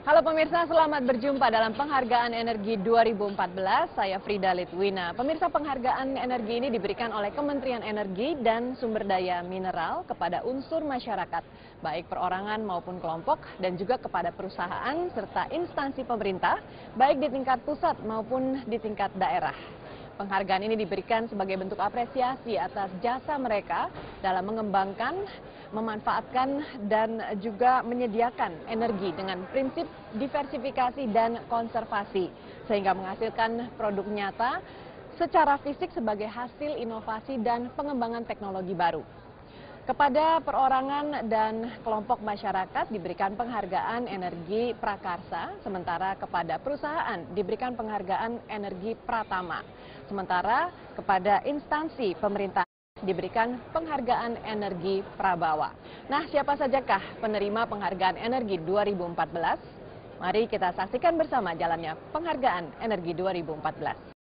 Halo pemirsa, selamat berjumpa dalam Penghargaan Energi 2014. Saya Frida Litwina. Pemirsa, penghargaan energi ini diberikan oleh Kementerian Energi dan Sumber Daya Mineral kepada unsur masyarakat, baik perorangan maupun kelompok, dan juga kepada perusahaan serta instansi pemerintah, baik di tingkat pusat maupun di tingkat daerah. Penghargaan ini diberikan sebagai bentuk apresiasi atas jasa mereka dalam mengembangkan, memanfaatkan, dan juga menyediakan energi dengan prinsip diversifikasi dan konservasi, sehingga menghasilkan produk nyata secara fisik sebagai hasil inovasi dan pengembangan teknologi baru. Kepada perorangan dan kelompok masyarakat diberikan penghargaan energi prakarsa, sementara kepada perusahaan diberikan penghargaan energi pratama. Sementara kepada instansi pemerintah diberikan penghargaan energi prabawa. Nah, siapa sajakah penerima penghargaan energi 2014? Mari kita saksikan bersama jalannya penghargaan energi 2014.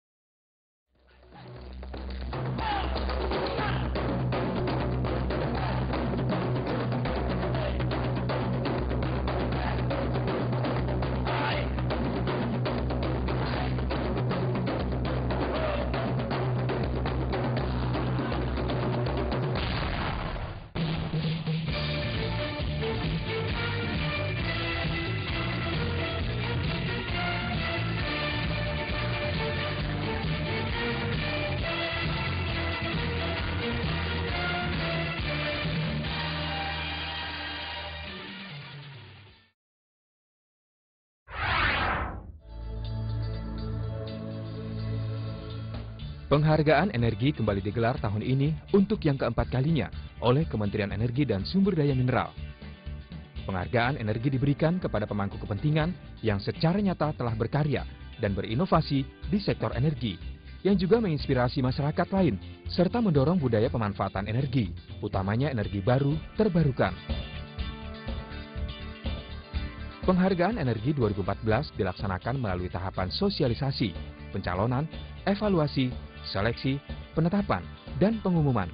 Penghargaan energi kembali digelar tahun ini untuk yang keempat kalinya oleh Kementerian Energi dan Sumber Daya Mineral. Penghargaan energi diberikan kepada pemangku kepentingan yang secara nyata telah berkarya dan berinovasi di sektor energi, yang juga menginspirasi masyarakat lain, serta mendorong budaya pemanfaatan energi, utamanya energi baru terbarukan. Penghargaan energi 2014 dilaksanakan melalui tahapan sosialisasi, pencalonan, evaluasi, seleksi, penetapan, dan pengumuman.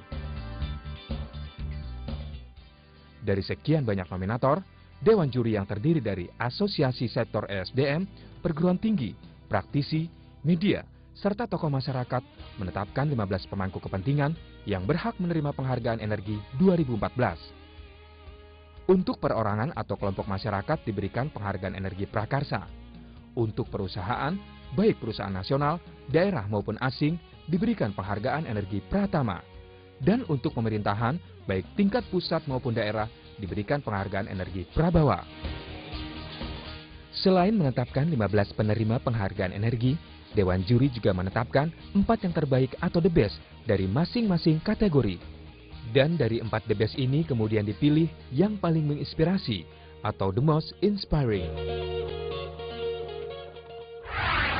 Dari sekian banyak nominator, Dewan Juri yang terdiri dari Asosiasi Sektor ESDM, perguruan tinggi, praktisi, media, serta tokoh masyarakat menetapkan 15 pemangku kepentingan yang berhak menerima penghargaan energi 2014. Untuk perorangan atau kelompok masyarakat diberikan penghargaan energi prakarsa. Untuk perusahaan, baik perusahaan nasional, daerah maupun asing, diberikan penghargaan energi pratama. Dan untuk pemerintahan, baik tingkat pusat maupun daerah, diberikan penghargaan energi prabawa. Selain menetapkan 15 penerima penghargaan energi, Dewan Juri juga menetapkan 4 yang terbaik atau the best dari masing-masing kategori. Dan dari 4 the best ini kemudian dipilih yang paling menginspirasi atau the most inspiring.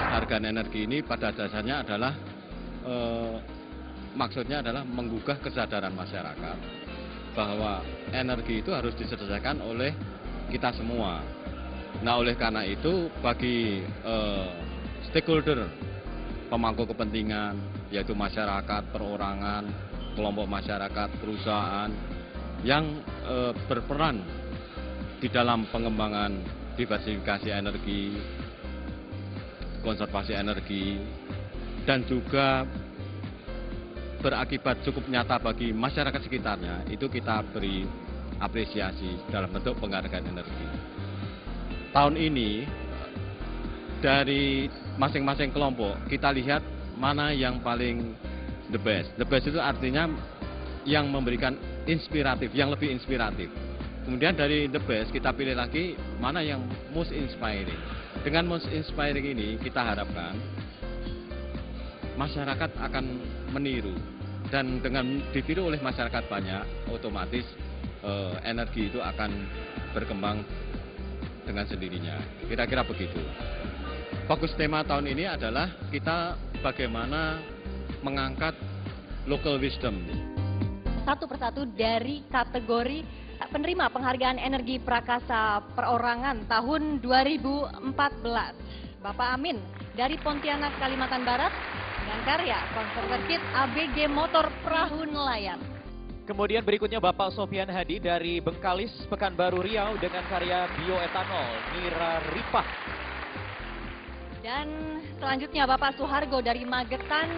Penghargaan energi ini pada dasarnya adalah maksudnya adalah menggugah kesadaran masyarakat bahwa energi itu harus diselesaikan oleh kita semua. Nah, oleh karena itu bagi stakeholder, pemangku kepentingan, yaitu masyarakat, perorangan, kelompok masyarakat, perusahaan yang berperan di dalam pengembangan diversifikasi energi, konservasi energi, dan juga berakibat cukup nyata bagi masyarakat sekitarnya, itu kita beri apresiasi dalam bentuk penghargaan energi. Tahun ini dari masing-masing kelompok kita lihat mana yang paling the best. The best itu artinya yang memberikan inspiratif, yang lebih inspiratif. Kemudian dari the best kita pilih lagi mana yang most inspiring. Dengan most inspiring ini kita harapkan masyarakat akan meniru, dan dengan ditiru oleh masyarakat banyak, otomatis energi itu akan berkembang dengan sendirinya. Kira-kira begitu. Fokus tema tahun ini adalah kita bagaimana mengangkat local wisdom. Satu persatu dari kategori penerima penghargaan energi prakarsa perorangan tahun 2014. Bapak Amin dari Pontianak, Kalimantan Barat, dengan karya konverter kit ABG motor perahu nelayan. Kemudian berikutnya Bapak Sofian Hadi dari Bengkalis, Pekanbaru Riau dengan karya bioetanol Nira Ripah. Dan selanjutnya Bapak Suhargo dari Magetan,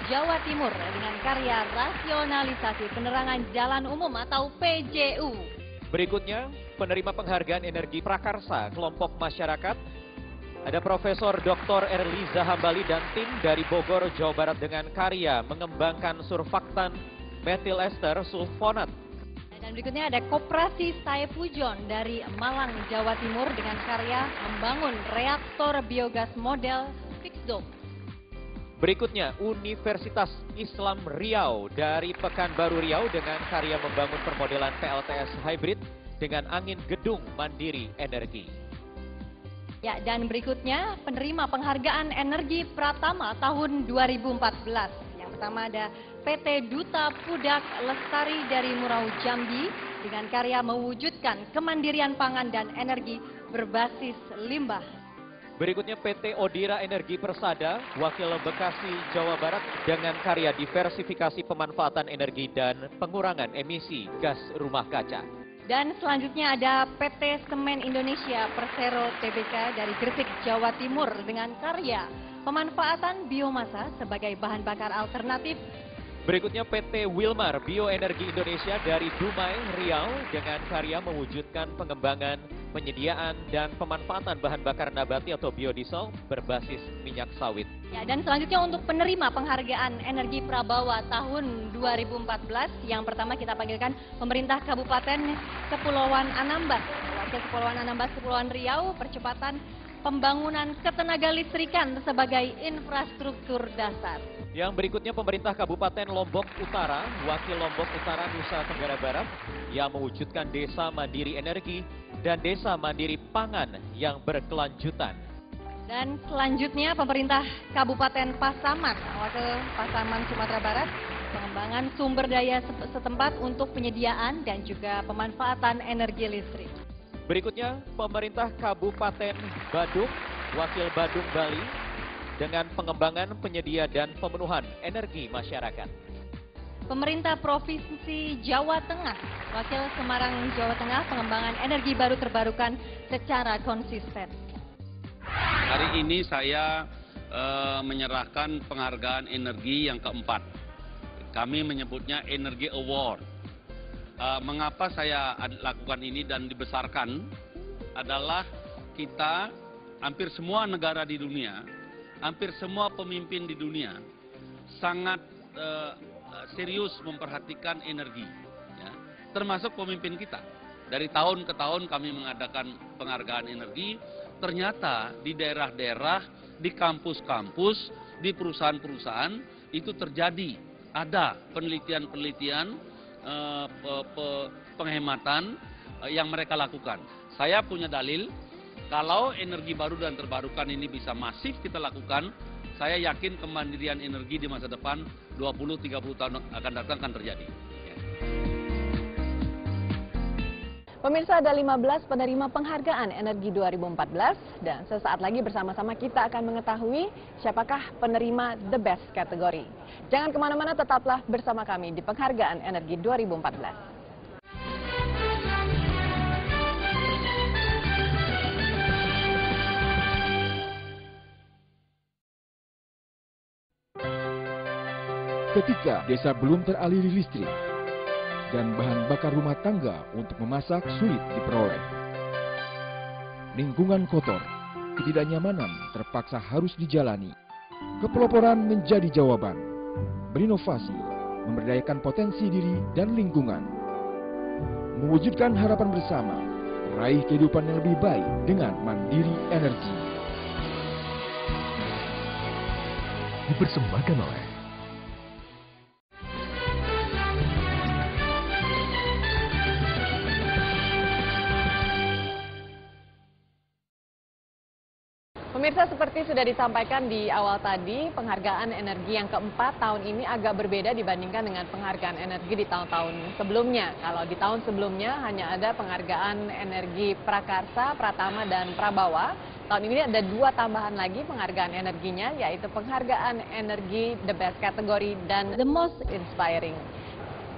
Jawa Timur dengan karya rasionalisasi penerangan jalan umum atau PJU. Berikutnya penerima penghargaan energi prakarsa kelompok masyarakat. Ada Profesor Dr. Erliza Hambali dan tim dari Bogor, Jawa Barat dengan karya mengembangkan surfaktan metil ester sulfonat. Dan berikutnya ada Koperasi Saepujon dari Malang, Jawa Timur dengan karya membangun reaktor biogas model fixed dome. Berikutnya Universitas Islam Riau dari Pekanbaru Riau dengan karya membangun permodelan PLTS hybrid dengan angin gedung mandiri energi. Ya, dan berikutnya penerima penghargaan energi Pratama tahun 2014. Yang pertama ada PT Duta Pudak Lestari dari Murau Jambi dengan karya mewujudkan kemandirian pangan dan energi berbasis limbah. Berikutnya PT Odira Energi Persada, Wakil Bekasi, Jawa Barat dengan karya diversifikasi pemanfaatan energi dan pengurangan emisi gas rumah kaca. Dan selanjutnya ada PT Semen Indonesia Persero Tbk dari Gresik, Jawa Timur dengan karya pemanfaatan biomasa sebagai bahan bakar alternatif. Berikutnya PT Wilmar Bioenergi Indonesia dari Dumai, Riau dengan karya mewujudkan pengembangan, penyediaan, dan pemanfaatan bahan bakar nabati atau biodiesel berbasis minyak sawit. Ya, dan selanjutnya untuk penerima penghargaan Energi Prabawa tahun 2014, yang pertama kita panggilkan pemerintah Kabupaten Kepulauan Anambas, Wakil Kepulauan Anambas, Kepulauan Riau, percepatan pembangunan ketenaga listrikan sebagai infrastruktur dasar. Yang berikutnya pemerintah Kabupaten Lombok Utara, Wakil Lombok Utara Nusa Tenggara Barat yang mewujudkan desa mandiri energi dan desa mandiri pangan yang berkelanjutan. Dan selanjutnya pemerintah Kabupaten Pasaman, Wakil Pasaman Sumatera Barat, pengembangan sumber daya setempat untuk penyediaan dan juga pemanfaatan energi listrik. Berikutnya pemerintah Kabupaten Badung, Wakil Badung Bali dengan pengembangan penyedia dan pemenuhan energi masyarakat. Pemerintah Provinsi Jawa Tengah, Wakil Semarang Jawa Tengah, pengembangan energi baru terbarukan secara konsisten. Hari ini saya menyerahkan penghargaan energi yang keempat. Kami menyebutnya Energy Award. Mengapa saya lakukan ini dan dibesarkan adalah kita hampir semua negara di dunia, hampir semua pemimpin di dunia sangat serius memperhatikan energi, ya. Termasuk pemimpin kita. Dari tahun ke tahun kami mengadakan penghargaan energi, ternyata di daerah-daerah, di kampus-kampus, di perusahaan-perusahaan itu terjadi, ada penelitian-penelitian penghematan yang mereka lakukan. Saya punya dalil, kalau energi baru dan terbarukan ini bisa masif kita lakukan, saya yakin kemandirian energi di masa depan 20-30 tahun akan datang akan terjadi. Pemirsa, ada 15 penerima penghargaan energi 2014 dan sesaat lagi bersama-sama kita akan mengetahui siapakah penerima The Best kategori. Jangan kemana-mana, tetaplah bersama kami di Penghargaan Energi 2014. Ketika desa belum teraliri listrik dan bahan bakar rumah tangga untuk memasak sulit diperoleh, lingkungan kotor, ketidaknyamanan terpaksa harus dijalani. Kepeloporan menjadi jawaban. Berinovasi, memberdayakan potensi diri dan lingkungan. Mewujudkan harapan bersama, raih kehidupan yang lebih baik dengan mandiri energi. Dipersembahkan oleh Pemirsa, seperti sudah disampaikan di awal tadi, penghargaan energi yang keempat tahun ini agak berbeda dibandingkan dengan penghargaan energi di tahun-tahun sebelumnya. Kalau di tahun sebelumnya hanya ada penghargaan energi Prakarsa, Pratama, dan Prabawa. Tahun ini ada 2 tambahan lagi penghargaan energinya, yaitu penghargaan energi The Best kategori dan The Most Inspiring.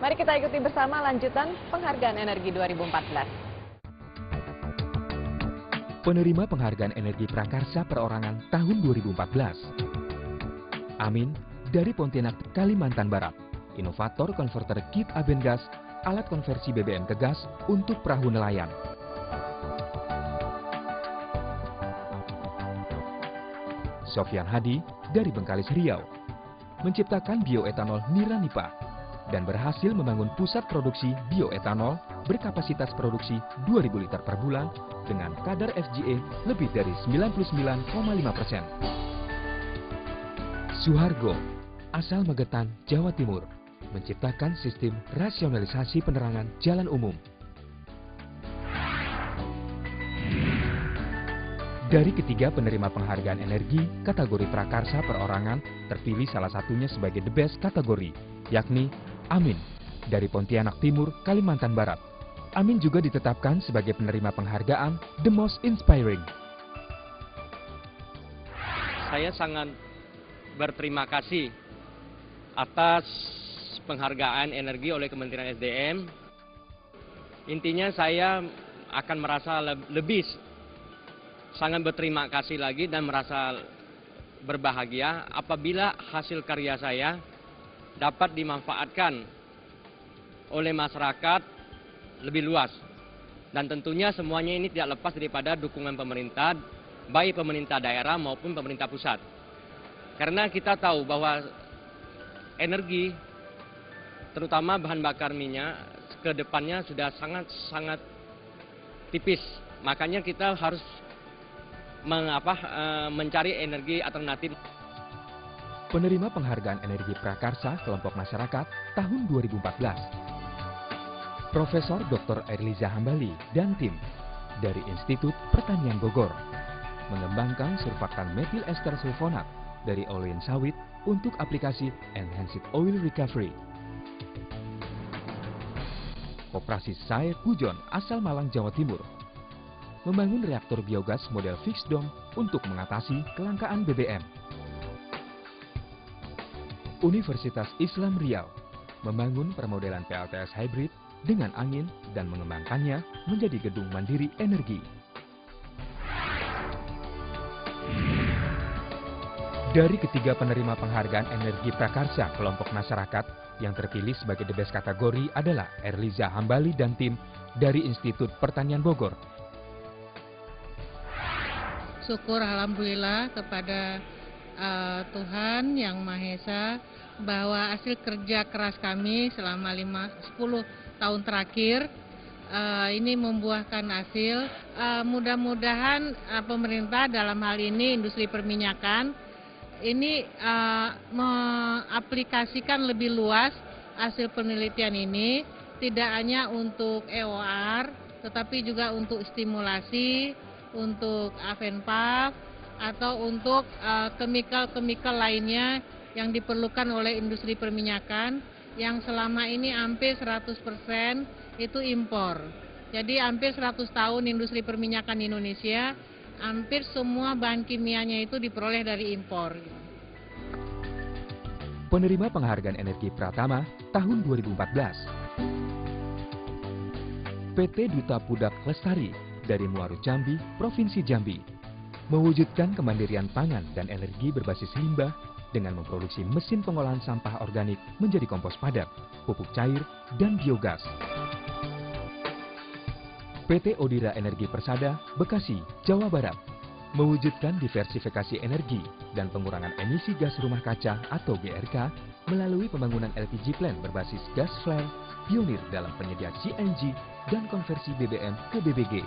Mari kita ikuti bersama lanjutan penghargaan energi 2014. Penerima penghargaan energi prakarsa perorangan tahun 2014. Amin dari Pontianak, Kalimantan Barat. Inovator konverter kit aben gas, alat konversi BBM ke gas untuk perahu nelayan. Sofyan Hadi dari Bengkalis, Riau. Menciptakan bioetanol Niranipa dan berhasil membangun pusat produksi bioetanol berkapasitas produksi 2.000 liter per bulan dengan kadar FGE lebih dari 99,5%. Suhargo, asal Magetan, Jawa Timur, menciptakan sistem rasionalisasi penerangan jalan umum. Dari ketiga penerima penghargaan energi kategori prakarsa perorangan, terpilih salah satunya sebagai the best kategori, yakni Amin dari Pontianak Timur, Kalimantan Barat. Amin juga ditetapkan sebagai penerima penghargaan The Most Inspiring. Saya sangat berterima kasih atas penghargaan energi oleh Kementerian SDM. Intinya saya akan merasa lebih sangat berterima kasih lagi dan merasa berbahagia apabila hasil karya saya dapat dimanfaatkan oleh masyarakat lebih luas. Dan tentunya semuanya ini tidak lepas daripada dukungan pemerintah, baik pemerintah daerah maupun pemerintah pusat. Karena kita tahu bahwa energi, terutama bahan bakar minyak, ke depannya sudah sangat tipis. Makanya kita harus mencari energi alternatif. Penerima penghargaan energi prakarsa kelompok masyarakat tahun 2014. Profesor Dr. Erliza Hambali dan tim dari Institut Pertanian Bogor mengembangkan surfaktan metil ester sulfonat dari olein sawit untuk aplikasi Enhanced Oil Recovery. Koperasi Sae Pujon asal Malang, Jawa Timur membangun reaktor biogas model fixed dome untuk mengatasi kelangkaan BBM. Universitas Islam Riau membangun permodelan PLTS hybrid dengan angin dan mengembangkannya menjadi gedung mandiri energi. Dari ketiga penerima penghargaan energi prakarsa kelompok masyarakat yang terpilih sebagai the best kategori adalah Erliza Hambali dan tim dari Institut Pertanian Bogor. Syukur alhamdulillah kepada Tuhan Yang Maha Esa bahwa hasil kerja keras kami selama 10 tahun terakhir ini membuahkan hasil. Mudah-mudahan pemerintah dalam hal ini industri perminyakan ini mengaplikasikan lebih luas hasil penelitian ini, tidak hanya untuk EOR tetapi juga untuk stimulasi, untuk Avenpav atau untuk kemikal-kemikal lainnya yang diperlukan oleh industri perminyakan yang selama ini hampir 100% itu impor. Jadi hampir 100 tahun industri perminyakan Indonesia, hampir semua bahan kimianya itu diperoleh dari impor. Penerima penghargaan energi Pratama tahun 2014. PT Duta Pudak Lestari dari Muaru Jambi, Provinsi Jambi, mewujudkan kemandirian pangan dan energi berbasis limbah dengan memproduksi mesin pengolahan sampah organik menjadi kompos padat, pupuk cair, dan biogas. PT Odira Energi Persada, Bekasi, Jawa Barat, mewujudkan diversifikasi energi dan pengurangan emisi gas rumah kaca atau GRK melalui pembangunan LPG plant berbasis gas flare, pionir dalam penyedia CNG dan konversi BBM ke BBG.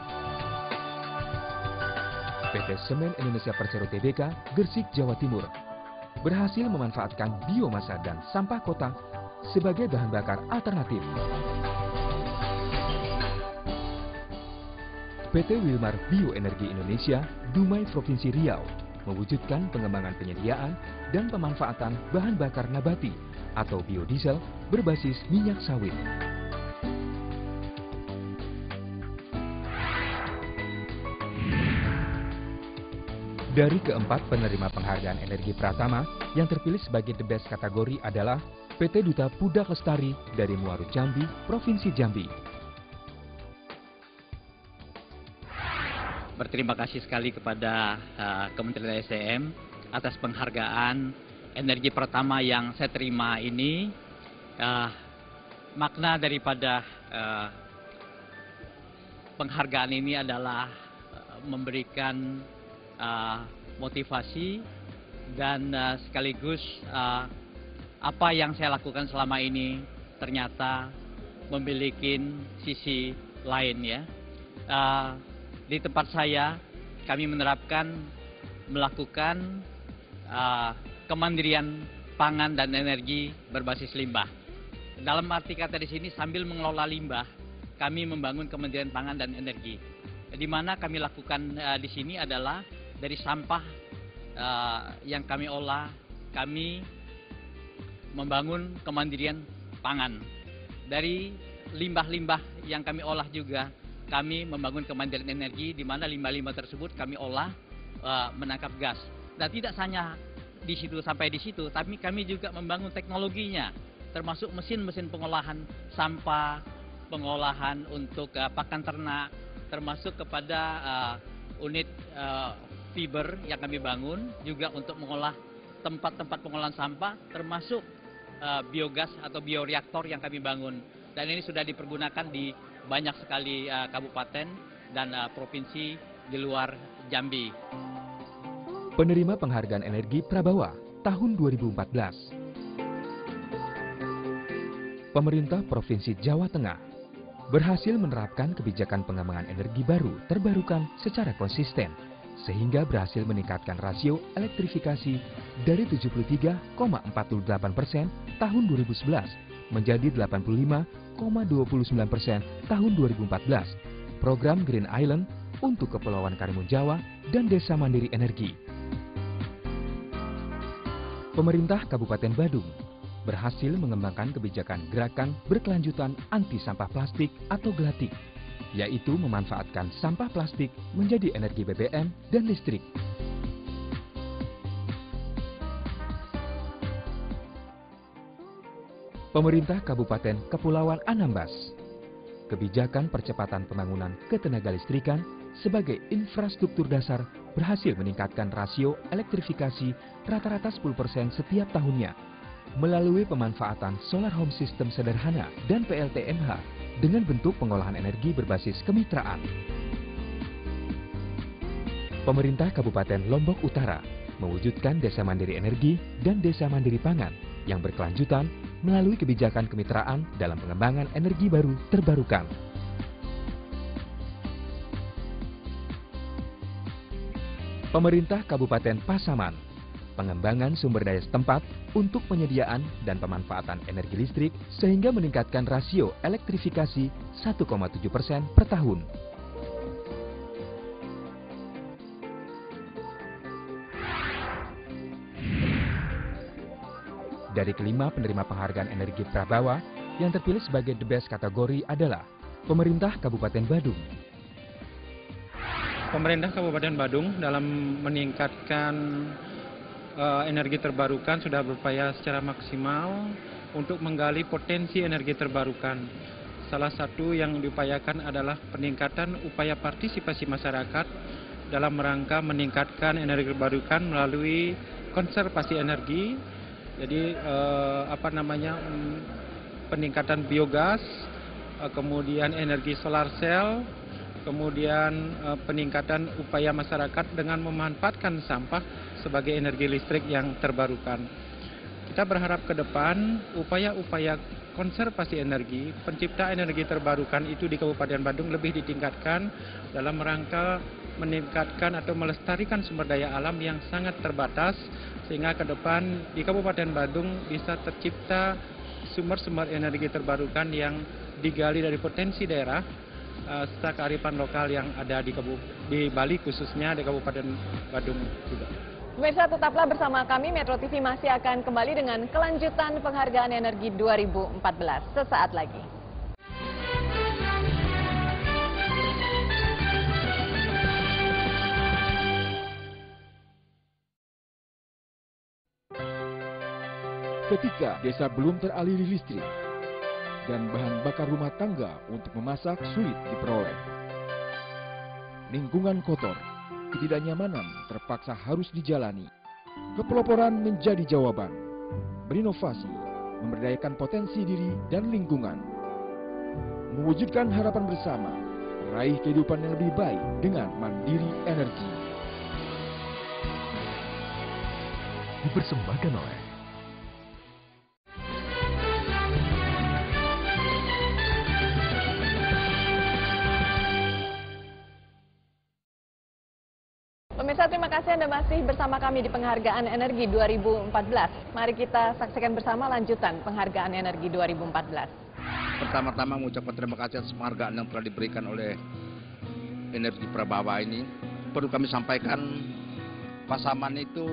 PT Semen Indonesia Persero Tbk, Gersik, Jawa Timur, berhasil memanfaatkan biomasa dan sampah kota sebagai bahan bakar alternatif. PT Wilmar Bioenergi Indonesia, Dumai Provinsi Riau, mewujudkan pengembangan penyediaan dan pemanfaatan bahan bakar nabati atau biodiesel berbasis minyak sawit. Dari keempat penerima penghargaan energi Pratama, yang terpilih sebagai the best kategori adalah PT Duta Pudak Lestari dari Muaru Jambi, Provinsi Jambi. Berterima kasih sekali kepada Kementerian SDM atas penghargaan energi pertama yang saya terima ini. Makna daripada penghargaan ini adalah memberikan motivasi dan sekaligus apa yang saya lakukan selama ini ternyata memiliki sisi lain ya. Di tempat saya kami melakukan kemandirian pangan dan energi berbasis limbah. Dalam arti kata di sini sambil mengelola limbah, kami membangun kemandirian pangan dan energi. Di mana kami lakukan di sini adalah dari sampah yang kami olah, kami membangun kemandirian pangan. Dari limbah-limbah yang kami olah juga, kami membangun kemandirian energi, di mana limbah-limbah tersebut kami olah menangkap gas. Dan tidak hanya di situ sampai di situ, tapi kami juga membangun teknologinya, termasuk mesin-mesin pengolahan sampah, pengolahan untuk pakan ternak, termasuk kepada unit fiber yang kami bangun juga untuk mengolah tempat-tempat pengolahan sampah, termasuk biogas atau bioreaktor yang kami bangun. Dan ini sudah dipergunakan di banyak sekali kabupaten dan provinsi di luar Jambi. Penerima penghargaan energi Prabawa tahun 2014. Pemerintah Provinsi Jawa Tengah berhasil menerapkan kebijakan pengembangan energi baru terbarukan secara konsisten, sehingga berhasil meningkatkan rasio elektrifikasi dari 73,48% tahun 2011 menjadi 85,29% tahun 2014. Program Green Island untuk Kepulauan Karimun Jawa dan Desa Mandiri Energi. Pemerintah Kabupaten Badung berhasil mengembangkan kebijakan gerakan berkelanjutan anti sampah plastik atau GLATIK, yaitu memanfaatkan sampah plastik menjadi energi BBM dan listrik. Pemerintah Kabupaten Kepulauan Anambas, kebijakan percepatan pembangunan ketenagalistrikan sebagai infrastruktur dasar berhasil meningkatkan rasio elektrifikasi rata-rata 10% setiap tahunnya melalui pemanfaatan solar home system sederhana dan PLTMH dengan bentuk pengolahan energi berbasis kemitraan. Pemerintah Kabupaten Lombok Utara mewujudkan Desa Mandiri Energi dan Desa Mandiri Pangan yang berkelanjutan melalui kebijakan kemitraan dalam pengembangan energi baru terbarukan. Pemerintah Kabupaten Pasaman, pengembangan sumber daya setempat untuk penyediaan dan pemanfaatan energi listrik sehingga meningkatkan rasio elektrifikasi 1,7% per tahun. Dari kelima penerima penghargaan energi Prabawa, yang terpilih sebagai the best kategori adalah Pemerintah Kabupaten Badung. Pemerintah Kabupaten Badung dalam meningkatkan energi terbarukan sudah berupaya secara maksimal untuk menggali potensi energi terbarukan. Salah satu yang diupayakan adalah peningkatan upaya partisipasi masyarakat dalam rangka meningkatkan energi terbarukan melalui konservasi energi. Jadi peningkatan biogas, kemudian energi solar cell, kemudian peningkatan upaya masyarakat dengan memanfaatkan sampah sebagai energi listrik yang terbarukan. Kita berharap ke depan upaya-upaya konservasi energi, penciptaan energi terbarukan itu di Kabupaten Badung lebih ditingkatkan dalam rangka meningkatkan atau melestarikan sumber daya alam yang sangat terbatas, sehingga ke depan di Kabupaten Badung bisa tercipta sumber-sumber energi terbarukan yang digali dari potensi daerah serta kearifan lokal yang ada di Bali, khususnya di Kabupaten Badung juga. Pemirsa, tetaplah bersama kami. Metro TV masih akan kembali dengan kelanjutan penghargaan energi 2014 sesaat lagi. Ketika desa belum teraliri listrik dan bahan bakar rumah tangga untuk memasak sulit diperoleh. Lingkungan kotor, ketidaknyamanan terpaksa harus dijalani. Kepeloporan menjadi jawaban. Berinovasi, memberdayakan potensi diri dan lingkungan. Mewujudkan harapan bersama, meraih kehidupan yang lebih baik dengan mandiri energi. Dipersembahkan oleh Pemirsa, terima kasih Anda masih bersama kami di Penghargaan Energi 2014. Mari kita saksikan bersama lanjutan Penghargaan Energi 2014. Pertama-tama mengucapkan terima kasih atas penghargaan yang telah diberikan oleh Energi Prabawa ini. Perlu kami sampaikan, Pasaman itu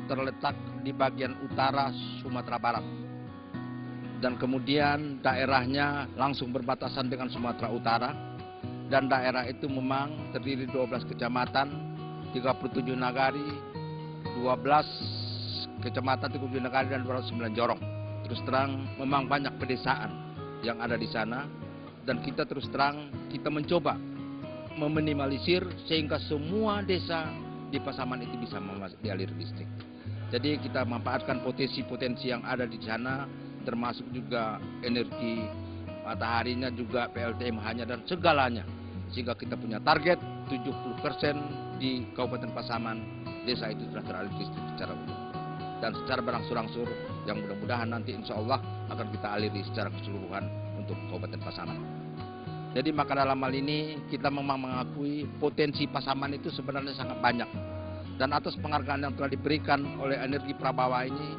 terletak di bagian utara Sumatera Barat. Dan kemudian daerahnya langsung berbatasan dengan Sumatera Utara. Dan daerah itu memang terdiri 12 kecamatan, 37 nagari, 12 kecamatan, 37 nagari, dan 209 jorong. Terus terang memang banyak pedesaan yang ada di sana, dan kita terus terang kita mencoba meminimalisir sehingga semua desa di Pasaman itu bisa dialiri listrik. Jadi kita memanfaatkan potensi-potensi yang ada di sana, termasuk juga energi mataharinya, juga PLTMH-nya dan segalanya, sehingga kita punya target 70% di Kabupaten Pasaman, desa itu sudah teraliri listrik secara umum. Dan secara berangsur-angsur, yang mudah-mudahan nanti insya Allah akan kita aliri secara keseluruhan untuk Kabupaten Pasaman. Jadi maka dalam hal ini kita memang mengakui potensi Pasaman itu sebenarnya sangat banyak. Dan atas penghargaan yang telah diberikan oleh Energi Prabawa ini,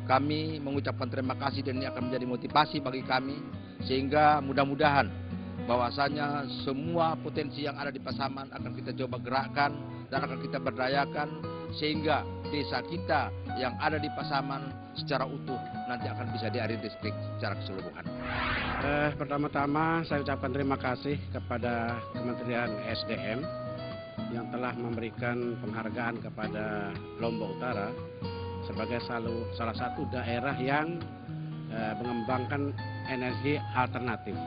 kami mengucapkan terima kasih, dan ini akan menjadi motivasi bagi kami, sehingga mudah-mudahan bahwasanya semua potensi yang ada di Pasaman akan kita coba gerakkan dan akan kita berdayakan, sehingga desa kita yang ada di Pasaman secara utuh nanti akan bisa dialiri listrik secara keseluruhan. Pertama-tama saya ucapkan terima kasih kepada Kementerian SDM yang telah memberikan penghargaan kepada Lombok Utara sebagai salah satu daerah yang mengembangkan energi alternatif.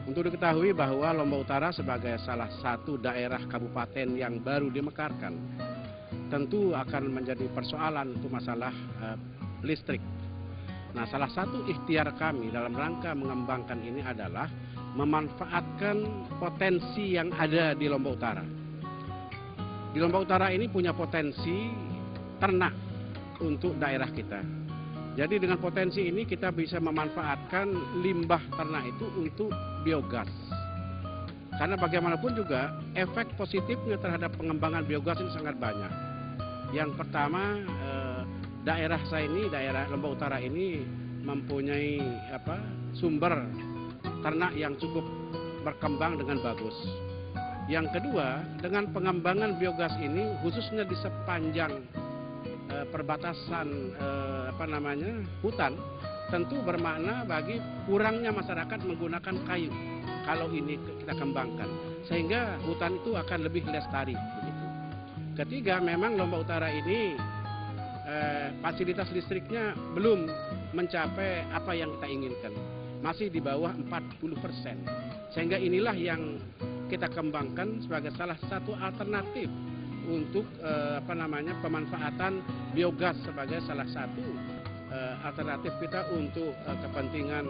Untuk diketahui bahwa Lombok Utara sebagai salah satu daerah kabupaten yang baru dimekarkan, tentu akan menjadi persoalan untuk masalah listrik. Nah, salah satu ikhtiar kami dalam rangka mengembangkan ini adalah memanfaatkan potensi yang ada di Lombok Utara. Di Lombok Utara ini punya potensi ternak untuk daerah kita. Jadi dengan potensi ini kita bisa memanfaatkan limbah ternak itu untuk biogas. Karena bagaimanapun juga efek positifnya terhadap pengembangan biogas ini sangat banyak. Yang pertama, daerah saya ini, daerah Lombok Utara ini mempunyai sumber ternak yang cukup berkembang dengan bagus. Yang kedua, dengan pengembangan biogas ini khususnya di sepanjang perbatasan hutan, tentu bermakna bagi kurangnya masyarakat menggunakan kayu kalau ini kita kembangkan, sehingga hutan itu akan lebih lestari begitu. Ketiga, memang Lombok Utara ini fasilitas listriknya belum mencapai apa yang kita inginkan, masih di bawah 40%, sehingga inilah yang kita kembangkan sebagai salah satu alternatif untuk pemanfaatan biogas sebagai salah satu alternatif kita untuk kepentingan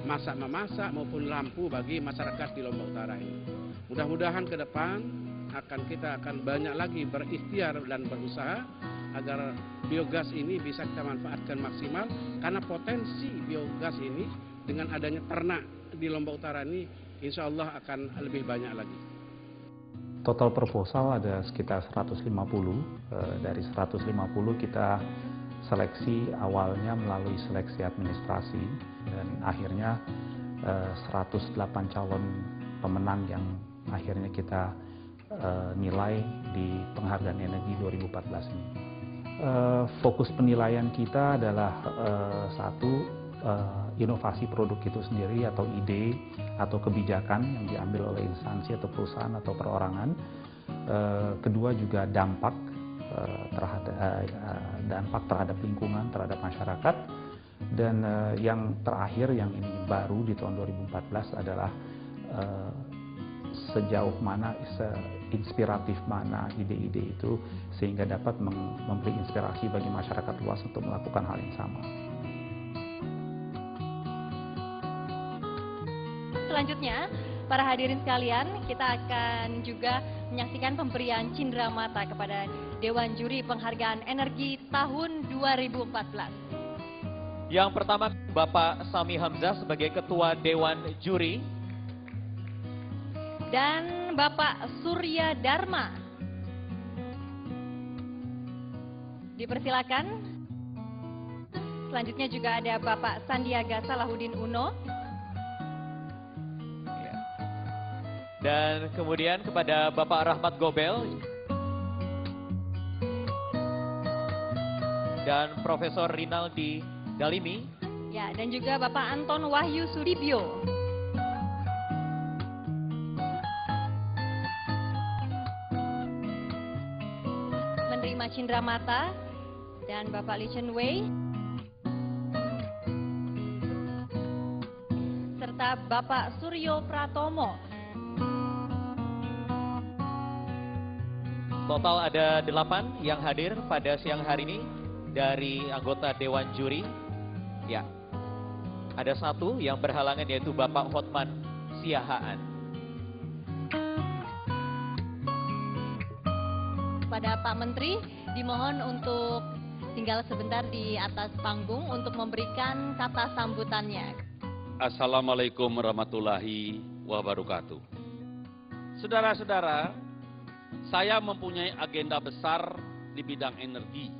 masak-memasak maupun lampu bagi masyarakat di Lombok Utara ini. Mudah-mudahan ke depan kita akan banyak lagi berikhtiar dan berusaha agar biogas ini bisa kita manfaatkan maksimal, karena potensi biogas ini dengan adanya ternak di Lombok Utara ini insya Allah akan lebih banyak lagi. Total proposal ada sekitar 150, dari 150 kita seleksi awalnya melalui seleksi administrasi, dan akhirnya 108 calon pemenang yang akhirnya kita nilai di Penghargaan Energi 2014 ini. Fokus penilaian kita adalah inovasi produk itu sendiri atau ide atau kebijakan yang diambil oleh instansi atau perusahaan atau perorangan. Kedua juga dampak dampak terhadap lingkungan, terhadap masyarakat. Dan yang terakhir, yang ini baru di tahun 2014 adalah sejauh mana, inspiratif mana ide-ide itu sehingga dapat memberi inspirasi bagi masyarakat luas untuk melakukan hal yang sama. Selanjutnya, para hadirin sekalian, kita akan juga menyaksikan pemberian cindera mata kepada Dewan Juri Penghargaan Energi tahun 2014. Yang pertama, Bapak Sami Hamzah sebagai Ketua Dewan Juri. Dan Bapak Surya Dharma. Dipersilakan. Selanjutnya juga ada Bapak Sandiaga Salahuddin Uno. Dan kemudian kepada Bapak Rahmat Gobel. Dan Profesor Rinaldi Dalimi. Ya, dan juga Bapak Anton Wahyu Sudibyo. Menerima cindera mata. Dan Bapak Lee Chen Wei. Serta Bapak Suryo Pratomo. Total ada 8 yang hadir pada siang hari ini dari anggota Dewan Juri. Ya, ada 1 yang berhalangan yaitu Bapak Hotman Siahaan. Pada Pak Menteri, dimohon untuk tinggal sebentar di atas panggung untuk memberikan kata sambutannya. Assalamualaikum warahmatullahi wabarakatuh. Saudara-saudara, saya mempunyai agenda besar di bidang energi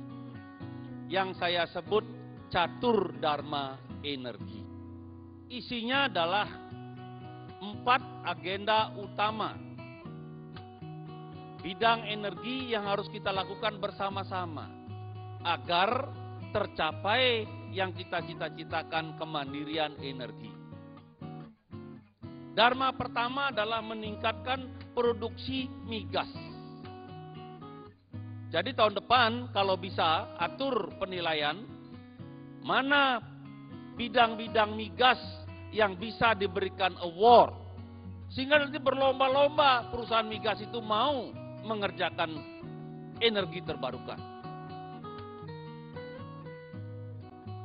yang saya sebut Catur Dharma Energi. Isinya adalah 4 agenda utama bidang energi yang harus kita lakukan bersama-sama agar tercapai yang kita cita-citakan, kemandirian energi. Dharma pertama adalah meningkatkan produksi migas. Jadi tahun depan kalau bisa atur penilaian mana bidang-bidang migas yang bisa diberikan award. Sehingga nanti berlomba-lomba perusahaan migas itu mau mengerjakan energi terbarukan.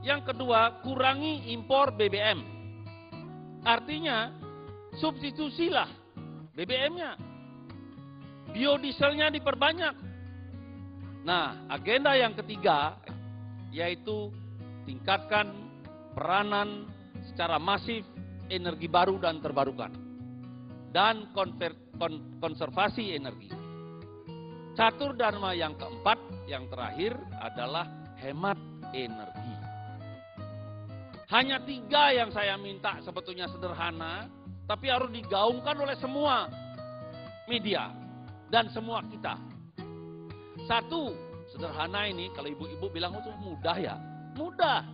Yang kedua, kurangi impor BBM. Artinya, substitusilah BBM-nya. Biodieselnya diperbanyak. Nah, agenda yang ketiga yaitu tingkatkan peranan secara masif energi baru dan terbarukan dan konservasi energi. Catur Dharma yang keempat, yang terakhir adalah hemat energi. Hanya 3 yang saya minta, sebetulnya sederhana, tapi harus digaungkan oleh semua media dan semua kita. 1, sederhana ini, kalau ibu-ibu bilang itu mudah ya, mudah.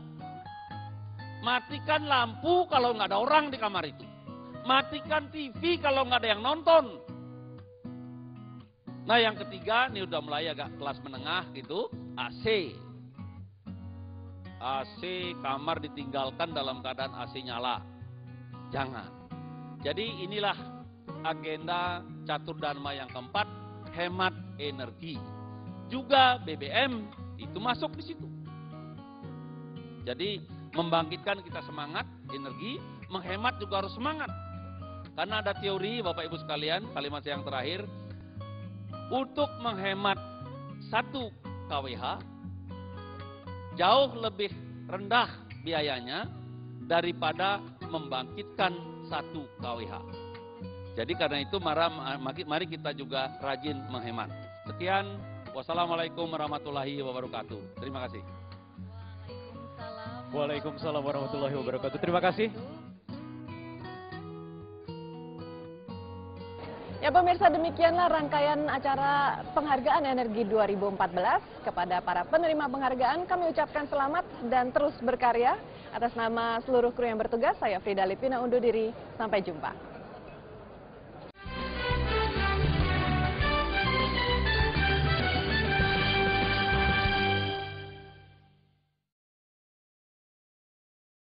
Matikan lampu kalau nggak ada orang di kamar itu. Matikan TV kalau nggak ada yang nonton. Nah yang ketiga, ini udah mulai agak kelas menengah gitu, AC. AC, kamar ditinggalkan dalam keadaan AC nyala. Jangan. Jadi inilah agenda Catur Dharma yang keempat, hemat energi. Juga BBM itu masuk di situ. Jadi membangkitkan kita semangat energi, menghemat juga harus semangat. Karena ada teori Bapak Ibu sekalian, kalimat yang terakhir, untuk menghemat 1 kWh jauh lebih rendah biayanya daripada membangkitkan 1 kWh. Jadi karena itu mari kita juga rajin menghemat. Sekian, wassalamualaikum warahmatullahi wabarakatuh. Terima kasih. Waalaikumsalam warahmatullahi wabarakatuh. Terima kasih. Ya pemirsa, demikianlah rangkaian acara penghargaan energi 2014. Kepada para penerima penghargaan kami ucapkan selamat dan terus berkarya. Atas nama seluruh kru yang bertugas, saya Frida Litwina undur diri. Sampai jumpa.